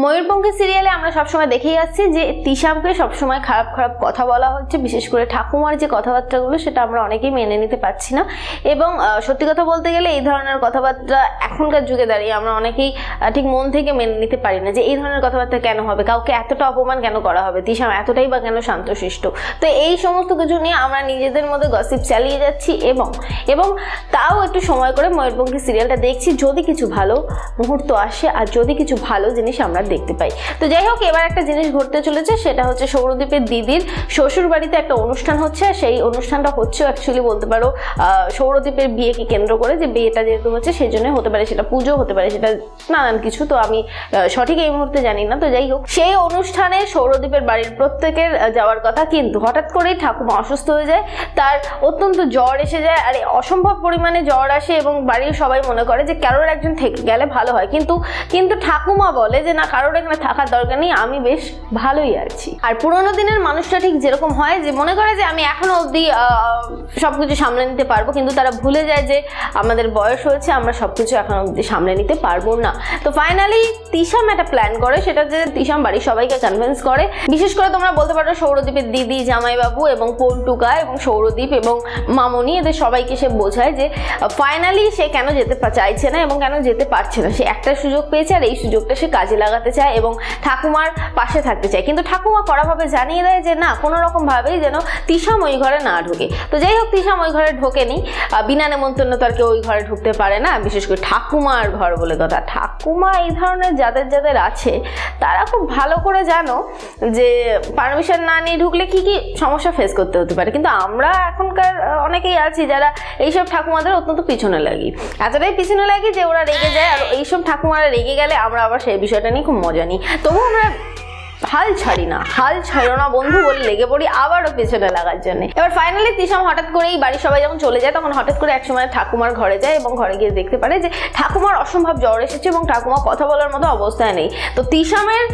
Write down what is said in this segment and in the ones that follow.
ময়ূরপঙ্খী সিরিয়ালে আমরা সবসময় দেখেই যাচ্ছি যে তিশামকে সবসময় খারাপ খারাপ কথা বলা হচ্ছে, বিশেষ করে ঠাকুমার যে কথাবার্তাগুলো সেটা আমরা অনেকেই মেনে নিতে পারছি না। এবং সত্যি কথা বলতে গেলে এই ধরনের কথাবার্তা এখনকার যুগে দাঁড়িয়ে আমরা অনেকেই ঠিক মন থেকে মেনে নিতে পারি না যে এই ধরনের কথাবার্তা কেন হবে, কাউকে এতটা অপমান কেন করা হবে, তিশাম এতটাই বা কেন শান্তশিষ্ট। তো এই সমস্ত কিছু নিয়ে আমরা নিজেদের মধ্যে গসিপ চালিয়ে যাচ্ছি এবং তাও একটু সময় করে ময়ূরপঙ্খী সিরিয়ালটা দেখছি, যদি কিছু ভালো মুহূর্ত আসে আর যদি কিছু ভালো জিনিস আমরা দেখতে পাই। তো যাই হোক, এবার একটা জিনিস ঘটতে চলেছে, সেটা হচ্ছে সৌরদীপের দিদির শ্বশুর বাড়িতে একটা অনুষ্ঠান হচ্ছে। সেই অনুষ্ঠানটা হচ্ছে অ্যাকচুয়ালি বলতে পারো সৌরদীপের বিয়েকে কেন্দ্র করে, যে বিয়েটা যেহেতু হচ্ছে সেই জন্য হতে পারে সেটা পুজো, হতে পারে সেটা নানান কিছু, তো আমি সঠিক এই মুহূর্তে জানি না। তো যাই হোক, সেই অনুষ্ঠানে সৌরদীপের বাড়ির প্রত্যেকের যাওয়ার কথা, কিন্তু হঠাৎ করেই ঠাকুমা অসুস্থ হয়ে যায়, তার অত্যন্ত জ্বর এসে যায়, আর অসম্ভব পরিমাণে জ্বর আসে এবং বাড়ির সবাই মনে করে যে কারোর একজন থেকে গেলে ভালো হয়, কিন্তু ঠাকুমা বলে যে না, কারোর এখানে থাকার দরকার নেই, আমি বেশ ভালোই আছি। আর পুরোনো দিনের মানুষটা ঠিক যেরকম হয়, যে মনে করে যে আমি এখনো অবধি সবকিছু সামলে নিতে পারবো, কিন্তু তারা ভুলে যায় যে আমাদের বয়স হয়েছে, আমরা সবকিছু এখন অবধি সামলে নিতে পারবো না। তো ফাইনালি তিশাম একটা প্ল্যান করে, সেটা যে তিশাম বাড়ির সবাইকে কনভিন্স করে, বিশেষ করে তোমরা বলতে পারো সৌরদীপের দিদি, জামাইবাবু এবং পল্টুকা এবং সৌরদীপ এবং মামনি, এদের সবাইকে সে বোঝায় যে ফাইনালি সে কেন যেতে চাইছে না এবং কেন যেতে পারছে না। সে একটা সুযোগ পেয়েছে আর এই সুযোগটা সে কাজে লাগাতে চায় এবং ঠাকুমার পাশে থাকতে চায়, কিন্তু ঠাকুমা কড়াভাবে জানিয়ে দেয় যে না, কোনো রকম ভাবেই যেন তিশাম ওই ঘরে না ঢোকে। তো যাই হোক, তিশাম ওই ঘরে ঢোকেনি, বিনা নেমন্তন্ন তো আর কেউ ওই ঘরে ঢুকতে পারে না, বিশেষ করে ঠাকুমার ঘর বলে কথা। ঠাকুমা এই ধরনের যাদের আছে তারা খুব ভালো করে জানো যে পারমিশন না নিয়ে ঢুকলে কি কি সমস্যা ফেস করতে হতে পারে, কিন্তু আমরা এখনকার অনেকেই আছি যারা এইসব ঠাকুমাদের অত্যন্ত পিছনে লাগি, এতটাই পিছনে লাগি যে ওরা রেগে যায়, আর এইসব ঠাকুমারা রেগে গেলে আমরা আবার সেই বিষয়টা নিয়ে খুব মজা নিই। তবুও আমরা হাল ছাড়ি না, হাল ছাড়ো না বন্ধু বলে লেগে পড়ি আবারও পেছনে লাগার জন্য। এবার ফাইনালি তিশাম হঠাৎ করেই বাড়ির সবাই যখন চলে যায়, তখন হঠাৎ করে একসময় ঠাকুমার ঘরে যায় এবং ঘরে গিয়ে দেখতে পারে যে ঠাকুমার অসম্ভব জ্বর এসেছে এবং ঠাকুমা কথা বলার মতো অবস্থায় নেই। তো তিশামের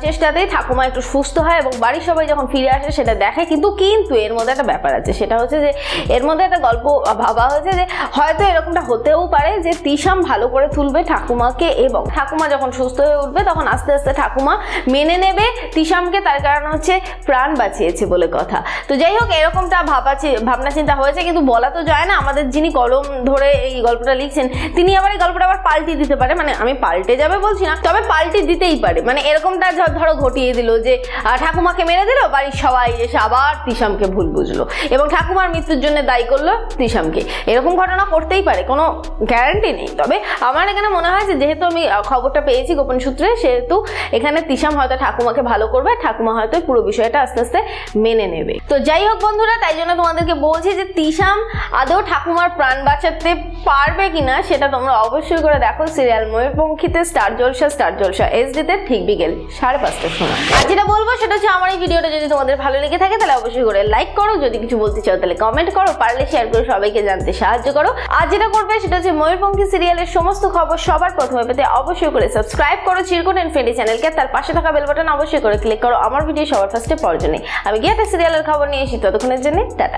চেষ্টাতেই ঠাকুমা একটু সুস্থ হয় এবং বাড়ির সবাই যখন ফিরে আসে সেটা দেখে, কিন্তু এর মধ্যে একটা ব্যাপার আছে, সেটা হচ্ছে যে এর মধ্যে একটা গল্প ভাবা হয়েছে যে হয়তো এরকমটা হতেও পারে যে তিশাম ভালো করে তুলবে ঠাকুমাকে এবং ঠাকুমা যখন সুস্থ হয়ে উঠবে তখন আস্তে আস্তে ঠাকুমা মেনে নেবে তিশামকে, তার কারণ হচ্ছে প্রাণ বাঁচিয়েছে বলে কথা। তো যাই হোক, এরকমটা ভাবনা চিন্তা হয়েছে, কিন্তু বলা তো যায় না। আমাদের যিনি কলম ধরে এই গল্পটা লিখছেন তিনি আবার এই গল্পটা আবার পাল্টে দিতে পারে, মানে আমি পাল্টে যাবে বলছি না, তবে পাল্টে দিতেই পারে। মানে এরকমটা ধরো ঘটিয়ে দিল যে ঠাকুমাকে মেরে দিল, বাড়ির সবাই এসে আবার তিশামকে ভুল বুঝলো এবং ঠাকুমার মৃত্যুর জন্য দায়ী করলো তিশামকে। এরকম ঘটনা করতেই পারে, কোনো গ্যারান্টি নেই। তবে আমার এখানে মনে হয় যে যেহেতু আমি খবরটা পেয়েছি গোপন সূত্রে, সেহেতু এখানে তিশাম হয়তো ঠাকুমাকে ভালো করবে, ঠাকুমা হয়তো পুরো বিষয়টা আস্তে আস্তে মেনে নেবে। তো যাই হোক বন্ধুরা, তাই জন্য তোমাদেরকে বলছি যে তিশাম আদৌ ঠাকুমার প্রাণ বাঁচাতে পারবে কিনা সেটা তোমরা অবশ্যই করে দেখো সিরিয়াল ময়ূরপঙ্খীতে, স্টার জলসা এসডিতে ঠিক বিকেল 5:30টার সময়। আর যেটা বলবো সেটা হচ্ছে, আমার এই ভিডিওটা যদি তোমাদের ভালো লেগে থাকে তাহলে অবশ্যই করে লাইক করো, যদি কিছু বলতে চাও তাহলে কমেন্ট করো, পারলে শেয়ার করে সবাইকে জানতে সাহায্য করো। আর যেটা করবে সেটা হচ্ছে ময়ূরপঙ্খী সিরিয়ালের সমস্ত খবর সবার প্রথমে পেতে অবশ্যই করে সাবস্ক্রাইব করো চিরকুট ইনফিনিটি চ্যানেলকে, তার পাশে থাকা বেল বাটন অবশ্যই করে ক্লিক করো আমার ভিডিও সবার ফার্স্টে পাওয়ার জন্য। আমি গিয়ে একটা সিরিয়ালের খবর নিয়ে এসেছি, ততক্ষণের জন্য টাটা।